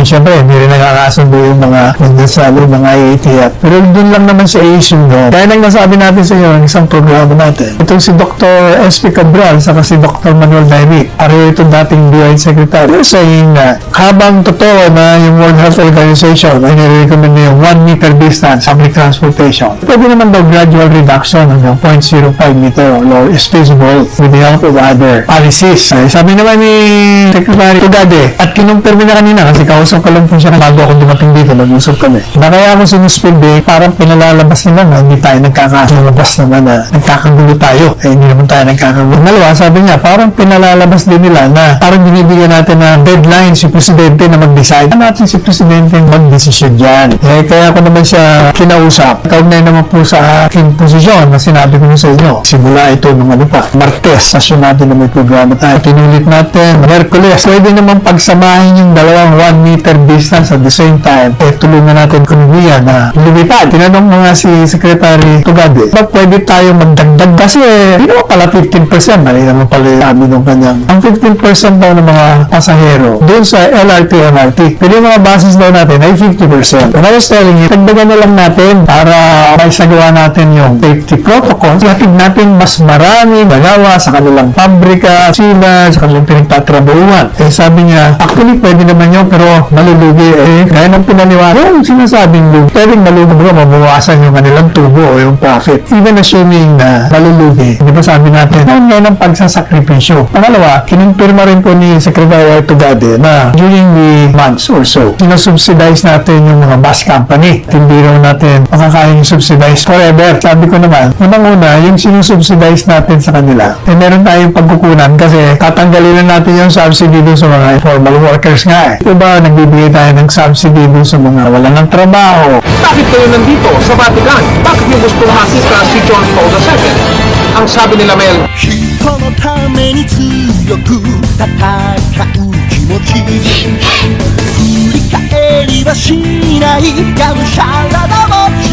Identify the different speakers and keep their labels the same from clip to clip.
Speaker 1: siyempre, hindi rin nakakasundo yung mga nagsasabi, mga IATF. Pero doon lang naman sa issue doon. Kaya nang nasabi natin sa iyo, ang isang programa natin, itong si Dr. S.P. Cabral, saka si Dr. Manuel Dairi, pareho itong dating DOH Secretary, saying na habang totoo na yung World Health Organization ay nire-recommend na yung 1 meter distance public transportation, pwede naman daw gradual reduction hanggang 0.05 meter or lower is feasible with the help of other policies. Sabi naman ni Secretary Tugade, at kinumpirmi na kanina kasi kausap ka lang po siya bago ako dumating dito, nag-usap kami. Na kaya ako sinuspil day, parang pinalalabas nila na hindi tayo nagkakalalabas naman na nagkakagulo tayo. Hindi naman tayo nagkakagulo. Dalawa, sabi niya, parang pinalalabas din nila na parang binibigyan natin na deadline si Presidente na mag-decide. Natin si Presidente mag-desisyon dyan. Kaya ako naman siya kinausap. Kaugnay naman po sa aking posisyon na sinabi ko sa inyo. Simula ito nung Martes, sasyon natin na may programa tayo. Pinulit natin, Merkules. Pwede naman pagsamahin yung dalawang 1 meter distance at the same time. Tulungan natin ekonomiya na lumipad. Tinanong mo nga si Secretary Tugade, ba't pwede tayo magdagdag? Kasi hindi naman pala 15%. Mali naman pala sabi nung kanyang. Ang 15% daw ng mga pasahero doon sa LRT, MRT. Pero yung mga buses daw natin ay 50%. And I was telling you, dagdagan na lang natin para maisagawa natin yung safety protocols. Hatid natin mas marami magawa sa kanilang pabrika, sila, sa kanilang pinagtatrabuhan. Sabi niya, actually pwede naman yun pero malulugi. Gaya ng pinaliwanag, yung sinasabing lugi, pwedeng malulugi ba, mabawasan yung kanilang tubo o yung profit. Even assuming na malulugi, di ba sabi natin, ngayon ng pagsasakripisyo. Pangalawa, kinumpirma rin po ni Secretary Tugade na during the months or so, sinasubsidize natin yung mga bus company. Hindi raw natin makakain yung subsidize forever. Sabi ko naman, unang-una, yung sinusubsidize natin sa kanila, meron tayong pagkukunan kasi tatanggalin na natin yung subsidy doon sa mga informal workers nga. Ito ba, nagbibigay tayo ng subsidy doon sa mga wala ng trabaho?
Speaker 2: Bakit kayo nandito sa Vatican? Bakit yung gusto makita si John Paul II? Ang sabi nila Mel,
Speaker 3: 人のために強く戦う気持ち振り返りはしないがむしゃらな持ち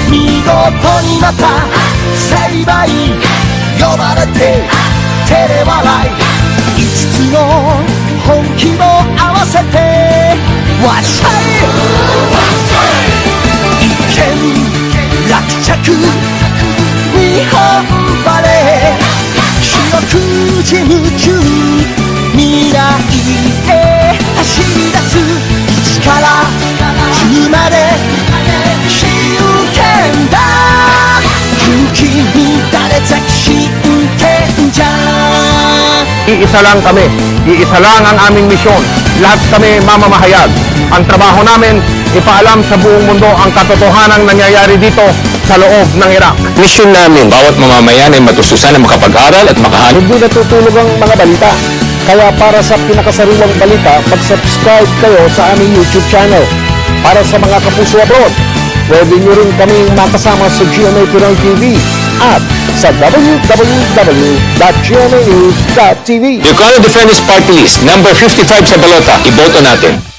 Speaker 3: 見事にまた成敗呼ばれて照れ笑い5つの本気も合わせてわっしゃい一見落着日本バレー四六時夢中未来へ走り出す1から10まで真剣だ勇気に乱れ咲き真剣じゃ
Speaker 2: iisa lang kami, iisa lang ang aming misyon. Lahat kami mamamahayag. Ang trabaho namin, ipaalam sa buong mundo ang katotohanan nangyayari dito sa loob ng Iraq.
Speaker 4: Misyon namin, bawat mamamayan ay matustusan na makapag-aral at makahanap.
Speaker 2: Hindi natutulog ang mga balita. Kaya para sa pinakasariwang balita, mag-subscribe kayo sa aming YouTube channel. Para sa mga kapuso abroad, pwede nyo rin kaming makasama sa GMA Pinoy TV at sa www.gmanews.tv.
Speaker 4: Ilocano Defenders Party List, number 55 sa balota. Iboto natin.